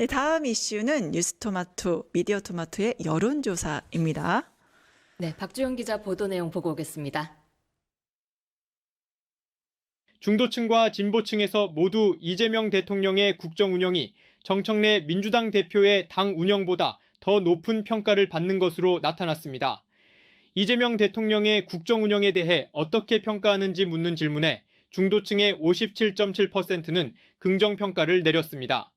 네, 다음 이슈는 뉴스토마토, 미디어토마토의 여론조사입니다. 네, 박주영 기자 보도 내용 보고 오겠습니다. 중도층과 진보층에서 모두 이재명 대통령의 국정 운영이 정청래 민주당 대표의 당 운영보다 더 높은 평가를 받는 것으로 나타났습니다. 이재명 대통령의 국정 운영에 대해 어떻게 평가하는지 묻는 질문에 중도층의 57.7%는 긍정평가를 내렸습니다.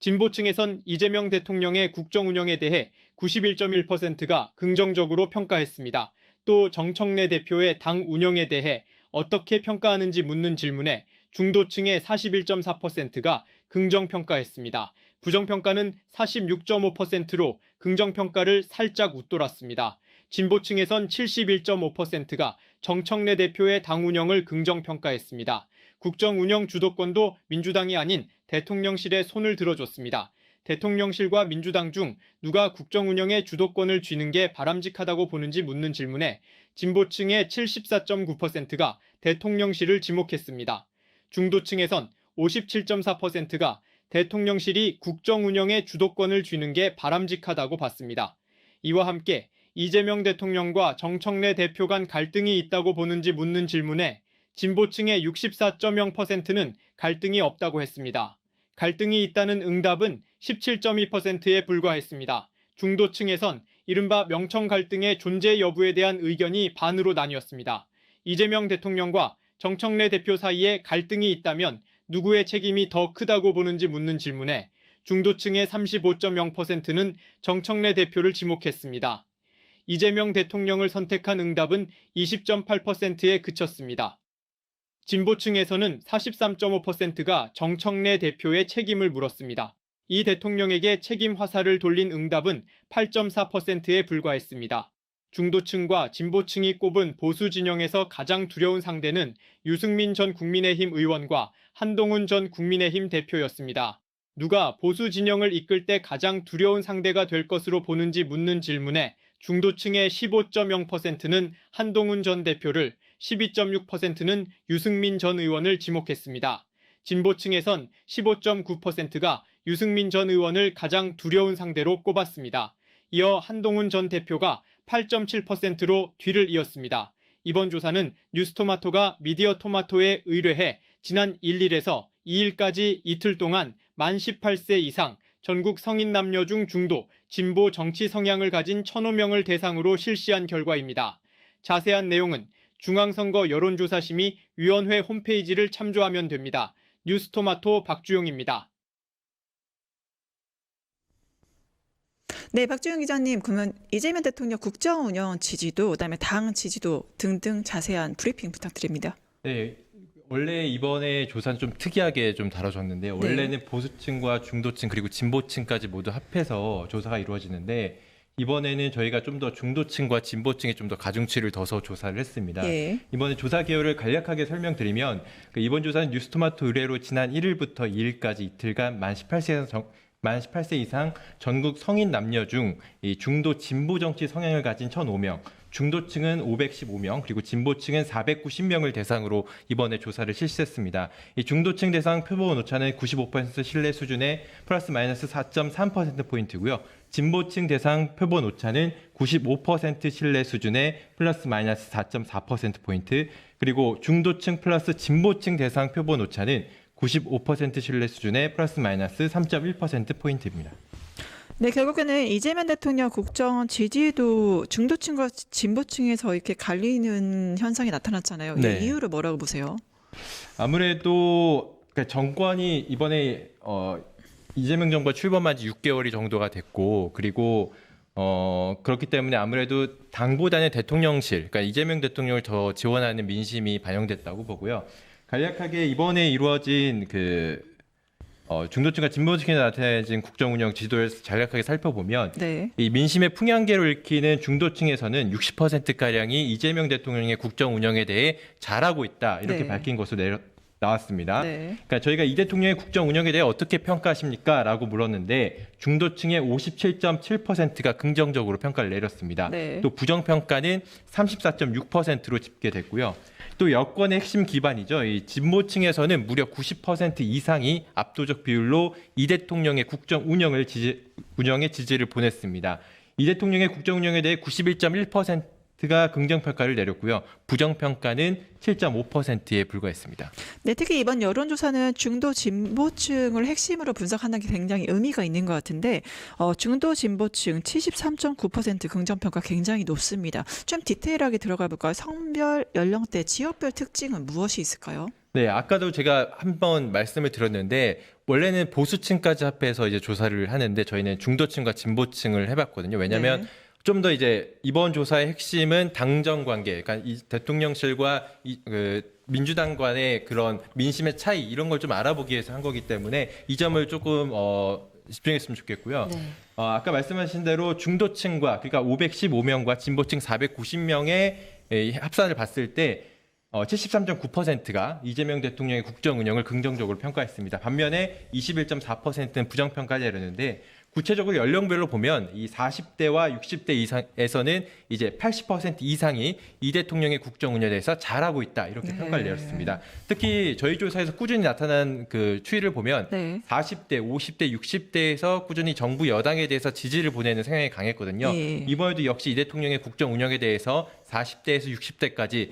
진보층에선 이재명 대통령의 국정 운영에 대해 91.1%가 긍정적으로 평가했습니다. 또 정청래 대표의 당 운영에 대해 어떻게 평가하는지 묻는 질문에 중도층의 41.4%가 긍정평가했습니다. 부정평가는 46.5%로 긍정평가를 살짝 웃돌았습니다. 진보층에선 71.5%가 정청래 대표의 당 운영을 긍정평가했습니다. 국정 운영 주도권도 민주당이 아닌 대통령실에 손을 들어줬습니다. 대통령실과 민주당 중 누가 국정 운영의 주도권을 쥐는 게 바람직하다고 보는지 묻는 질문에 진보층의 74.9%가 대통령실을 지목했습니다. 중도층에선 57.4%가 대통령실이 국정 운영의 주도권을 쥐는 게 바람직하다고 봤습니다. 이와 함께 이재명 대통령과 정청래 대표 간 갈등이 있다고 보는지 묻는 질문에 진보층의 64.0%는 갈등이 없다고 했습니다. 갈등이 있다는 응답은 17.2%에 불과했습니다. 중도층에선 이른바 명청 갈등의 존재 여부에 대한 의견이 반으로 나뉘었습니다. 이재명 대통령과 정청래 대표 사이에 갈등이 있다면 누구의 책임이 더 크다고 보는지 묻는 질문에 중도층의 35.0%는 정청래 대표를 지목했습니다. 이재명 대통령을 선택한 응답은 20.8%에 그쳤습니다. 진보층에서는 43.5%가 정청래 대표의 책임을 물었습니다. 이 대통령에게 책임 화살을 돌린 응답은 8.4%에 불과했습니다. 중도층과 진보층이 꼽은 보수 진영에서 가장 두려운 상대는 유승민 전 국민의힘 의원과 한동훈 전 국민의힘 대표였습니다. 누가 보수 진영을 이끌 때 가장 두려운 상대가 될 것으로 보는지 묻는 질문에 중도층의 15.0%는 한동훈 전 대표를, 12.6%는 유승민 전 의원을 지목했습니다. 진보층에선 15.9%가 유승민 전 의원을 가장 두려운 상대로 꼽았습니다. 이어 한동훈 전 대표가 8.7%로 뒤를 이었습니다. 이번 조사는 뉴스토마토가 미디어토마토에 의뢰해 지난 1일에서 2일까지 이틀 동안 만 18세 이상 전국 성인 남녀 중 중도, 진보 정치 성향을 가진 1,005명을 대상으로 실시한 결과입니다. 자세한 내용은 중앙선거 여론조사심의 위원회 홈페이지를 참조하면 됩니다. 뉴스토마토 박주용입니다. 네, 박주영 기자님, 그러면 이재명 대통령 국정 운영 지지도, 그다음에 당 지지도 등등 자세한 브리핑 부탁드립니다. 네, 원래 이번에 조사는 좀 특이하게 좀 다뤄졌는데요. 원래는 보수층과 중도층 그리고 진보층까지 모두 합해서 조사가 이루어지는데 이번에는 저희가 좀 더 중도층과 진보층에 좀 더 가중치를 둬서 조사를 했습니다. 예. 이번에 조사 개요를 간략하게 설명드리면 이번 조사는 뉴스토마토 의뢰로 지난 1일부터 2일까지 이틀간 만 18세 이상 전국 성인 남녀 중 이 중도 진보 정치 성향을 가진 1,005명, 중도층은 515명, 그리고 진보층은 490명을 대상으로 이번에 조사를 실시했습니다. 이 중도층 대상 표본 오차는 95% 신뢰 수준의 플러스 마이너스 4.3%포인트고요. 진보층 대상 표본 오차는 95% 신뢰 수준의 플러스 마이너스 4.4%포인트, 그리고 중도층 플러스 진보층 대상 표본 오차는 95% 신뢰 수준의 플러스 마이너스 3.1%포인트입니다. 네, 결국에는 이재명 대통령 국정 지지도 중도층과 진보층에서 이렇게 갈리는 현상이 나타났잖아요. 네. 이 이유를 뭐라고 보세요? 아무래도 정권이 이번에 이재명 정부가 출범한 지 6개월이 정도가 됐고, 그리고 그렇기 때문에 아무래도 당보다는 대통령실, 그러니까 이재명 대통령을 더 지원하는 민심이 반영됐다고 보고요. 간략하게 이번에 이루어진 중도층과 진보층에 나타진 국정 운영 지도를 간략하게 살펴보면 네. 이 민심의 풍향계로 읽히는 중도층에서는 60%가량이 이재명 대통령의 국정 운영에 대해 잘하고 있다 이렇게 네. 밝힌 것으로 나왔습니다. 네. 그러니까 저희가 이 대통령의 국정 운영에 대해 어떻게 평가하십니까? 라고 물었는데 중도층의 57.7%가 긍정적으로 평가를 내렸습니다. 네. 또 부정평가는 34.6%로 집계됐고요. 또 여권의 핵심 기반이죠. 이 진보층에서는 무려 90% 이상이 압도적 비율로 이 대통령의 국정 운영에 지지를 보냈습니다. 이 대통령의 국정 운영에 대해 91.1%가 긍정평가를 내렸고요. 부정평가는 7.5%에 불과했습니다. 네, 특히 이번 여론조사는 중도 진보층을 핵심으로 분석하는 게 굉장히 의미가 있는 것 같은데 중도 진보층 73.9% 긍정평가 굉장히 높습니다. 좀 디테일하게 들어가 볼까요? 성별, 연령대, 지역별 특징은 무엇이 있을까요? 네, 아까도 제가 한번 말씀을 드렸는데 원래는 보수층까지 합해서 이제 조사를 하는데 저희는 중도층과 진보층을 해봤거든요. 왜냐하면 네. 좀 더 이제 이번 조사의 핵심은 당정 관계, 그러니까 이 대통령실과 민주당 간의 그런 민심의 차이 이런 걸 좀 알아보기 위해서 한 거기 때문에 이 점을 조금 집중했으면 좋겠고요. 네. 아까 말씀하신 대로 중도층과 그러니까 515명과 진보층 490명의 합산을 봤을 때 73.9%가 이재명 대통령의 국정 운영을 긍정적으로 평가했습니다. 반면에 21.4%는 부정평가를 내렸는데 구체적으로 연령별로 보면 이 40대와 60대 이상에서는 이제 80% 이상이 이 대통령의 국정 운영에 대해서 잘하고 있다 이렇게 네. 평가를 내렸습니다. 특히 저희 조사에서 꾸준히 나타난 그 추이를 보면 네. 40대, 50대, 60대에서 꾸준히 정부 여당에 대해서 지지를 보내는 성향이 강했거든요. 예. 이번에도 역시 이 대통령의 국정 운영에 대해서 40대에서 60대까지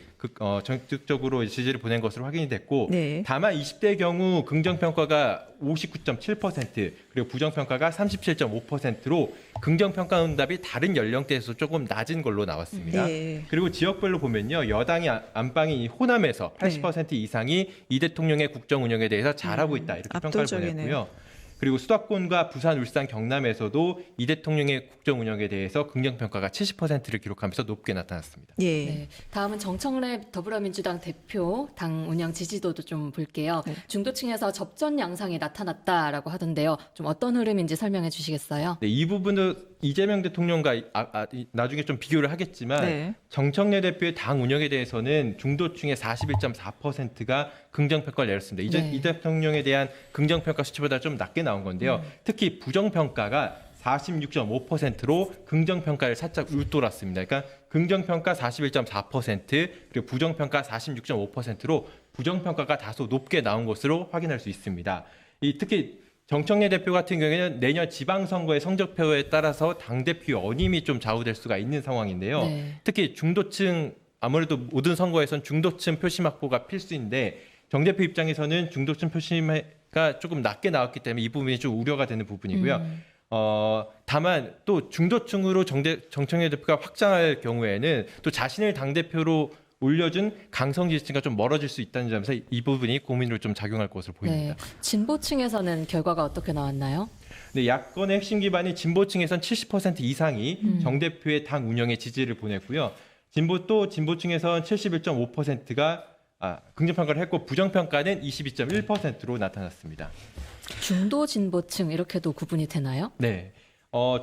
적극적으로 지지를 보낸 것으로 확인이 됐고 네. 다만 20대의 경우 긍정평가가 59.7% 그리고 부정평가가 37.5%로 긍정평가 응답이 다른 연령대에서 조금 낮은 걸로 나왔습니다. 네. 그리고 지역별로 보면요. 여당이 안방이 호남에서 80% 이상이 이 대통령의 국정 운영에 대해서 잘하고 있다 이렇게 평가를 압도적이네요. 보냈고요. 그리고 수도권과 부산, 울산, 경남에서도 이 대통령의 국정 운영에 대해서 긍정평가가 70%를 기록하면서 높게 나타났습니다. 예. 네. 다음은 정청래 더불어민주당 대표 당 운영 지지도도 좀 볼게요. 네. 중도층에서 접전 양상이 나타났다라고 하던데요. 좀 어떤 흐름인지 설명해 주시겠어요? 네, 이 부분도 이재명 대통령과 나중에 좀 비교를 하겠지만 네. 정청래 대표의 당 운영에 대해서는 중도층의 41.4%가 긍정평가를 내렸습니다. 네. 이 대통령에 대한 긍정평가 수치보다 좀 낮게 나온 건데요. 특히 부정평가가 46.5%로 긍정평가를 살짝 울돌았습니다. 그러니까 긍정평가 41.4% 그리고 부정평가 46.5%로 부정평가가 다소 높게 나온 것으로 확인할 수 있습니다. 특히 정청래 대표 같은 경우에는 내년 지방선거의 성적표에 따라서 당대표 연임이 좀 좌우될 수가 있는 상황인데요. 네. 특히 중도층 아무래도 모든 선거에선 중도층 표심 확보가 필수인데 정 대표 입장에서는 중도층 표심가 조금 낮게 나왔기 때문에 이 부분이 좀 우려가 되는 부분이고요. 다만 또 중도층으로 정청래 대표가 확장할 경우에는 또 자신을 당대표로 올려준 강성 지지층과 좀 멀어질 수 있다는 점에서 이 부분이 고민으로 좀 작용할 것으로 보입니다. 네. 진보층에서는 결과가 어떻게 나왔나요? 네, 야권의 핵심 기반인 진보층에선 70% 이상이 정 대표의 당 운영에 지지를 보냈고요. 진보층에선 71.5%가 긍정평가를 했고 부정평가는 22.1%로 나타났습니다. 중도 진보층 이렇게도 구분이 되나요? 네,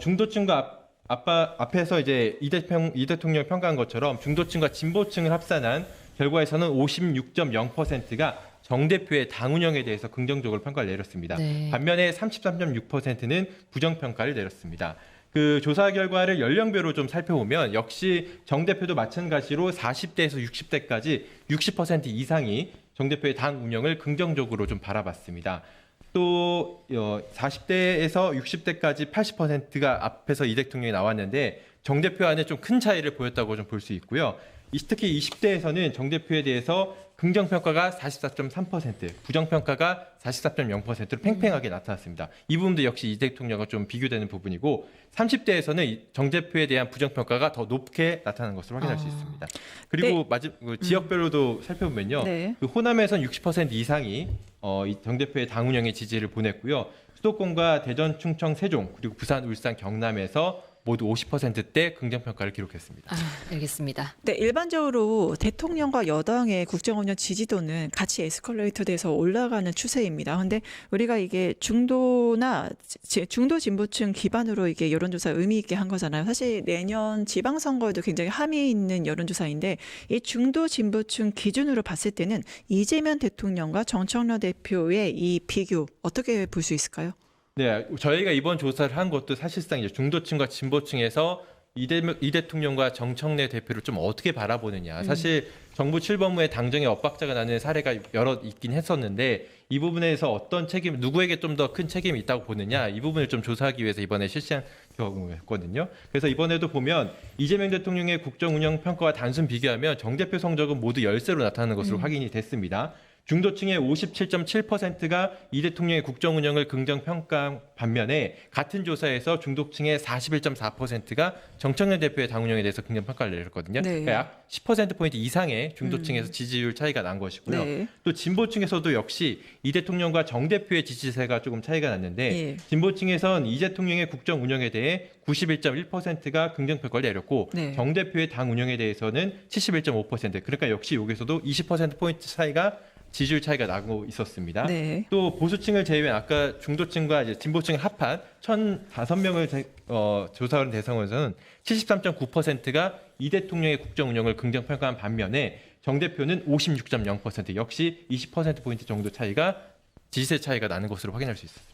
중도층과 앞에서 이제 이 대통령 평가한 것처럼 중도층과 진보층을 합산한 결과에서는 56.0%가 정 대표의 당 운영에 대해서 긍정적으로 평가를 내렸습니다. 네. 반면에 33.6%는 부정평가를 내렸습니다. 그 조사 결과를 연령별로 좀 살펴보면 역시 정 대표도 마찬가지로 40대에서 60대까지 60% 이상이 정 대표의 당 운영을 긍정적으로 좀 바라봤습니다. 또 40대에서 60대까지 80%가 앞에서 이 대통령이 나왔는데 정 대표 안에 좀 큰 차이를 보였다고 좀 볼 수 있고요. 특히 20대에서는 정 대표에 대해서 긍정평가가 44.3%, 부정평가가 44.0%로 팽팽하게 나타났습니다. 이 부분도 역시 이 대통령과 좀 비교되는 부분이고 30대에서는 정 대표에 대한 부정평가가 더 높게 나타나는 것을 확인할 수 있습니다. 그리고 지역별로도 살펴보면요. 네. 그 호남에선 60% 이상이 정 대표의 당 운영에 지지를 보냈고요. 수도권과 대전, 충청, 세종 그리고 부산, 울산, 경남에서 모두 50%대 긍정평가를 기록했습니다. 아, 알겠습니다. 네, 일반적으로 대통령과 여당의 국정운영 지지도는 같이 에스컬레이터 돼서 올라가는 추세입니다. 근데 우리가 이게 중도 진보층 기반으로 이게 여론조사 의미 있게 한 거잖아요. 사실 내년 지방선거에도 굉장히 함의 있는 여론조사인데 이 중도 진보층 기준으로 봤을 때는 이재명 대통령과 정청래 대표의 이 비교 어떻게 볼 수 있을까요? 네, 저희가 이번 조사를 한 것도 사실상 이제 중도층과 진보층에서 이 대통령과 정청래 대표를 좀 어떻게 바라보느냐. 사실 정부 출범 후에 당정의 엇박자가 나는 사례가 여러 있긴 했었는데 이 부분에서 어떤 책임, 누구에게 좀 더 큰 책임이 있다고 보느냐, 이 부분을 좀 조사하기 위해서 이번에 실시한 경우였거든요. 그래서 이번에도 보면 이재명 대통령의 국정 운영 평가와 단순 비교하면 정 대표 성적은 모두 열세로 나타나는 것으로 확인이 됐습니다. 중도층의 57.7%가 이 대통령의 국정 운영을 긍정 평가한 반면에 같은 조사에서 중도층의 41.4%가 정청래 대표의 당 운영에 대해서 긍정 평가를 내렸거든요. 네. 그러니까 약 10%포인트 이상의 중도층에서 지지율 차이가 난 것이고요. 네. 또 진보층에서도 역시 이 대통령과 정 대표의 지지세가 조금 차이가 났는데 예. 진보층에선 이 대통령의 국정 운영에 대해 91.1%가 긍정 평가를 내렸고 네. 정 대표의 당 운영에 대해서는 71.5%. 그러니까 역시 여기서도 20%포인트 차이가 지지율 차이가 나고 있었습니다. 네. 또 보수층을 제외한 아까 중도층과 이제 진보층을 합한 1,005명을 조사한 대상에서는 73.9%가 이 대통령의 국정 운영을 긍정 평가한 반면에 정 대표는 56.0% 역시 20%포인트 정도 차이가 지지세 차이가 나는 것으로 확인할 수 있습니다.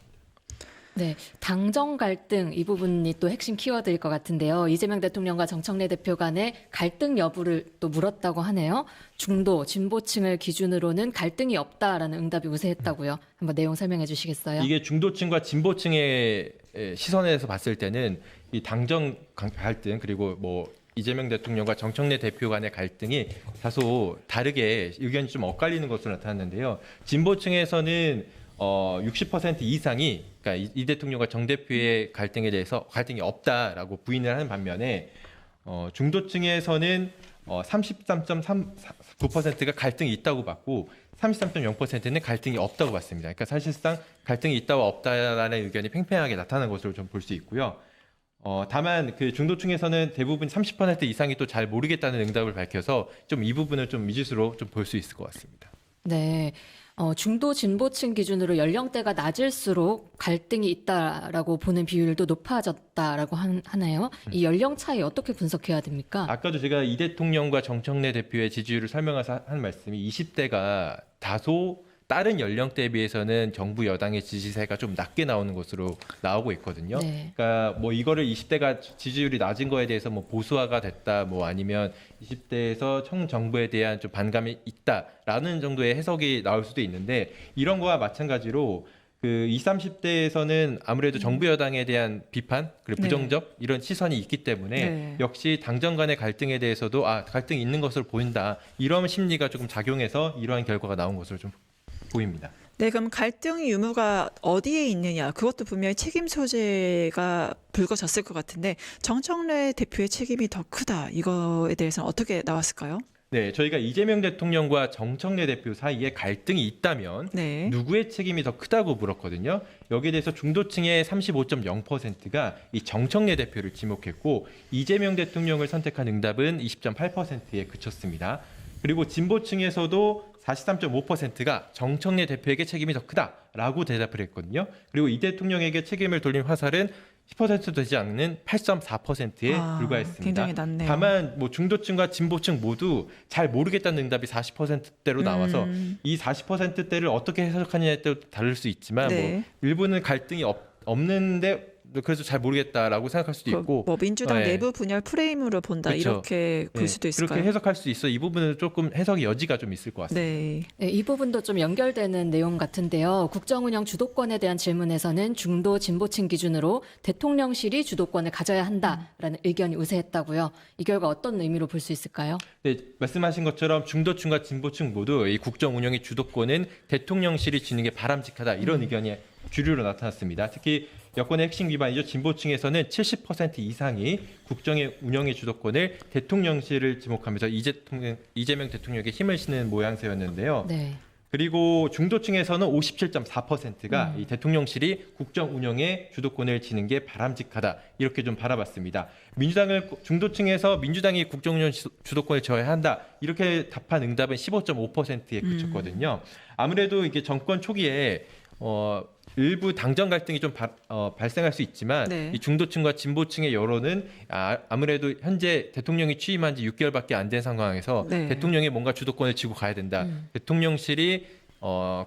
네, 당정 갈등 이 부분이 또 핵심 키워드일 것 같은데요. 이재명 대통령과 정청래 대표 간의 갈등 여부를 또 물었다고 하네요. 중도, 진보층을 기준으로는 갈등이 없다라는 응답이 우세했다고요. 한번 내용 설명해 주시겠어요? 이게 중도층과 진보층의 시선에서 봤을 때는 이 당정 갈등 그리고 뭐 이재명 대통령과 정청래 대표 간의 갈등이 다소 다르게 의견이 좀 엇갈리는 것으로 나타났는데요. 진보층에서는 60% 이상이 그러니까 이 대통령과 정 대표의 갈등에 대해서 갈등이 없다라고 부인을 하는 반면에 중도층에서는 33.9%가 갈등이 있다고 봤고 33.0%는 갈등이 없다고 봤습니다. 그러니까 사실상 갈등이 있다와 없다라는 의견이 팽팽하게 나타난 것으로 좀 볼 수 있고요. 다만 그 중도층에서는 대부분 30% 이상이 또 잘 모르겠다는 응답을 밝혀서 좀 이 부분을 좀 미지수로 좀 볼 수 있을 것 같습니다. 네. 중도 진보층 기준으로 연령대가 낮을수록 갈등이 있다라고 보는 비율도 높아졌다라고 하나요? 이 연령 차이 어떻게 분석해야 됩니까? 아까도 제가 이 대통령과 정청래 대표의 지지율을 설명해서 한 말씀이 20대가 다소 다른 연령대에 비해서는 정부 여당의 지지세가 좀 낮게 나오는 것으로 나오고 있거든요. 네. 그러니까 뭐 이거를 20대가 지지율이 낮은 거에 대해서 뭐 보수화가 됐다, 뭐 아니면 20대에서 청정부에 대한 좀 반감이 있다라는 정도의 해석이 나올 수도 있는데 이런 거와 마찬가지로 그 20, 30대에서는 아무래도 정부 여당에 대한 비판 그리고 네. 부정적 이런 시선이 있기 때문에 네. 역시 당정 간의 갈등에 대해서도 갈등이 있는 것으로 보인다 이런 심리가 조금 작용해서 이러한 결과가 나온 것으로 좀 보입니다. 네, 그럼 갈등 유무가 어디에 있느냐 그것도 분명히 책임 소재가 불거졌을 것 같은데 정청래 대표의 책임이 더 크다 이거에 대해서는 어떻게 나왔을까요? 네, 저희가 이재명 대통령과 정청래 대표 사이에 갈등이 있다면 네. 누구의 책임이 더 크다고 물었거든요. 여기에 대해서 중도층의 35.0%가 이 정청래 대표를 지목했고 이재명 대통령을 선택한 응답은 20.8%에 그쳤습니다. 그리고 진보층에서도 43.5%가 정청래 대표에게 책임이 더 크다라고 대답을 했거든요. 그리고 이 대통령에게 책임을 돌린 화살은 10% 되지 않는 8.4%에 불과했습니다. 굉장히 낮네요. 다만 뭐 중도층과 진보층 모두 잘 모르겠다는 응답이 40%대로 나와서 이 40%대를 어떻게 해석하느냐에 따라 다를 수 있지만 네. 뭐 일부는 갈등이 없는데 그래서 잘 모르겠다라고 생각할 수도 있고 뭐 민주당 네. 내부 분열 프레임으로 본다 그렇죠. 이렇게 볼 네, 수도 있을까요? 그렇게 해석할 수 있어. 이 부분은 조금 해석의 여지가 좀 있을 것 같습니다. 네. 네, 이 부분도 좀 연결되는 내용 같은데요. 국정운영 주도권에 대한 질문에서는 중도 진보층 기준으로 대통령실이 주도권을 가져야 한다라는 의견이 우세했다고요. 이 결과 어떤 의미로 볼 수 있을까요? 네, 말씀하신 것처럼 중도층과 진보층 모두 이 국정 운영의 주도권은 대통령실이 지는 게 바람직하다 이런 의견이 주류로 나타났습니다. 특히 여권의 핵심 기반이죠. 진보층에서는 70% 이상이 국정의 운영의 주도권을 대통령실을 지목하면서 이재명 대통령에게 힘을 실는 모양새였는데요. 네. 그리고 중도층에서는 57.4%가 이 대통령실이 국정 운영에 주도권을 지는 게 바람직하다 이렇게 좀 바라봤습니다. 중도층에서 민주당이 국정 운영 주도권을 져야 한다 이렇게 답한 응답은 15.5%에 그쳤거든요. 아무래도 이게 정권 초기에 일부 당정 갈등이 좀 발생할 수 있지만 네. 이 중도층과 진보층의 여론은 아무래도 현재 대통령이 취임한 지 6개월밖에 안 된 상황에서 네. 대통령이 뭔가 주도권을 쥐고 가야 된다. 대통령실이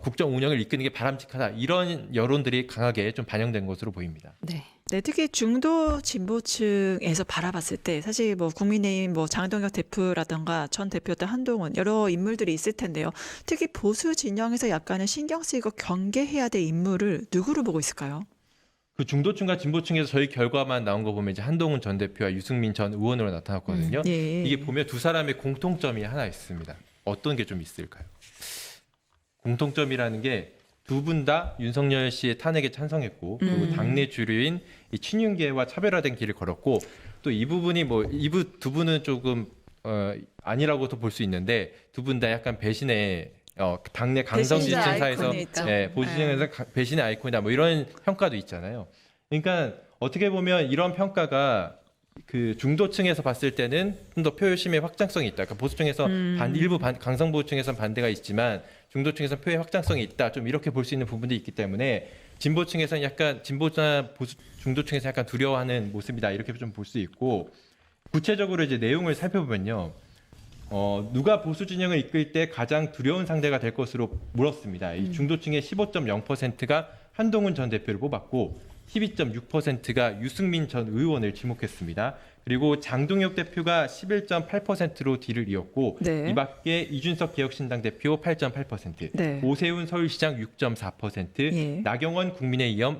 국정 운영을 이끄는 게 바람직하다. 이런 여론들이 강하게 좀 반영된 것으로 보입니다. 네. 네, 특히 중도 진보층에서 바라봤을 때 사실 뭐 국민의힘 뭐 장동혁 대표라든가 전 대표였던 한동훈 여러 인물들이 있을 텐데요. 특히 보수 진영에서 약간은 신경 쓰이고 경계해야 될 인물을 누구로 보고 있을까요? 그 중도층과 진보층에서 저희 결과만 나온 거 보면 이제 한동훈 전 대표와 유승민 전 의원으로 나타났거든요. 예. 이게 보면 두 사람의 공통점이 하나 있습니다. 어떤 게 좀 있을까요? 공통점이라는 게 두 분 다 윤석열 씨의 탄핵에 찬성했고 그리고 당내 주류인 이 친윤계와 차별화된 길을 걸었고 또 이 부분이 두 분은 조금 아니라고도 볼 수 있는데 두 분 다 약간 배신의 당내 강성 배신자 지층사에서 아이콘이 있죠. 보시면서 배신의 아이콘이다 뭐 이런 평가도 있잖아요. 그러니까 어떻게 보면 이런 평가가 그 중도층에서 봤을 때는 좀 더 표심의 확장성이 있다. 그러니까 보수층에서 일부 강성 보수층에서는 반대가 있지만 중도층에서는 표의 확장성이 있다. 좀 이렇게 볼 수 있는 부분도 있기 때문에 진보층에서는 약간 진보나 중도층에서 약간 두려워하는 모습이다. 이렇게 좀 볼 수 있고 구체적으로 이제 내용을 살펴보면요. 누가 보수 진영을 이끌 때 가장 두려운 상대가 될 것으로 물었습니다. 이 중도층의 15.0%가 한동훈 전 대표를 뽑았고 12.6%가 유승민 전 의원을 지목했습니다. 그리고 장동혁 대표가 11.8%로 뒤를 이었고 네. 이 밖에 이준석 개혁신당 대표 8.8%, 네. 오세훈 서울시장 6.4%, 예. 나경원 국민의힘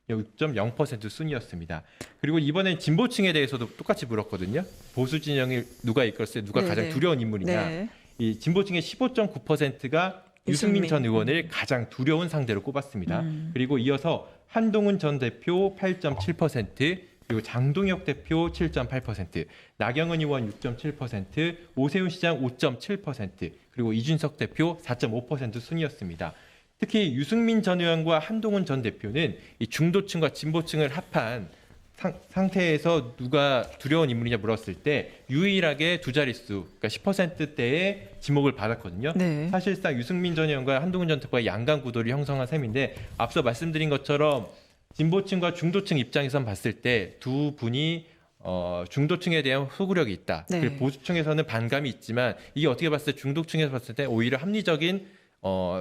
6.0% 순이었습니다. 그리고 이번엔 진보층에 대해서도 똑같이 물었거든요. 보수 진영을 누가 이끌었을 때 누가 네, 가장 네. 두려운 인물이냐. 네. 이 진보층의 15.9%가 유승민 전 의원을 가장 두려운 상대로 꼽았습니다. 그리고 이어서 한동훈 전 대표 8.7%, 그리고 장동혁 대표 7.8%, 나경원 의원 6.7%, 오세훈 시장 5.7%, 그리고 이준석 대표 4.5% 순이었습니다. 특히 유승민 전 의원과 한동훈 전 대표는 이 중도층과 진보층을 합한 상태에서 누가 두려운 인물이냐 물었을 때 유일하게 두 자릿수, 그러니까 10%대의 지목을 받았거든요. 네. 사실상 유승민 전 의원과 한동훈 전 대표가 양강 구도를 형성한 셈인데 앞서 말씀드린 것처럼 진보층과 중도층 입장에선 봤을 때 두 분이 중도층에 대한 소구력이 있다. 네. 그리고 보수층에서는 반감이 있지만 이게 어떻게 봤을 때 중도층에서 봤을 때 오히려 합리적인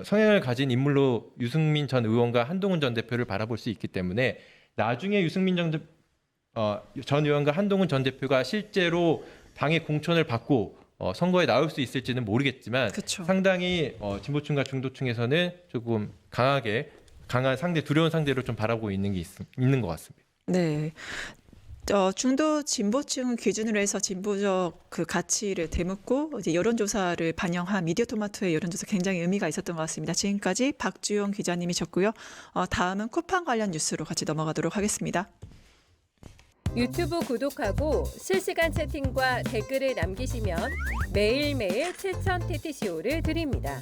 성향을 가진 인물로 유승민 전 의원과 한동훈 전 대표를 바라볼 수 있기 때문에 나중에 유승민 전 의원과 한동훈 전 대표가 실제로 당의 공천을 받고 선거에 나올 수 있을지는 모르겠지만 그쵸. 상당히 진보층과 중도층에서는 조금 강한 두려운 상대로 좀 바라보고 있는 것 같습니다. 네. 중도 진보층 기준으로 해서 진보적 그 가치를 되묻고 이제 여론조사를 반영한 미디어토마토의 여론조사 굉장히 의미가 있었던 것 같습니다. 지금까지 박주영 기자님이셨고요. 다음은 쿠팡 관련 뉴스로 같이 넘어가도록 하겠습니다. 유튜브 구독하고 실시간 채팅과 댓글을 남기시면 매일매일 7,000TTCO를 드립니다.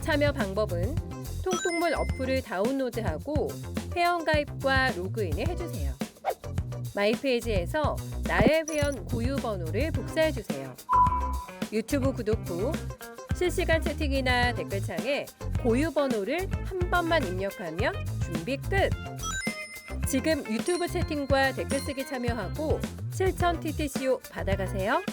참여 방법은 통통물 어플을 다운로드하고 회원가입과 로그인을 해주세요. 마이페이지에서 나의 회원 고유 번호를 복사해주세요. 유튜브 구독 후 실시간 채팅이나 댓글창에 고유 번호를 한 번만 입력하면 준비 끝! 지금 유튜브 채팅과 댓글 쓰기 참여하고 7,000TTCO 받아가세요.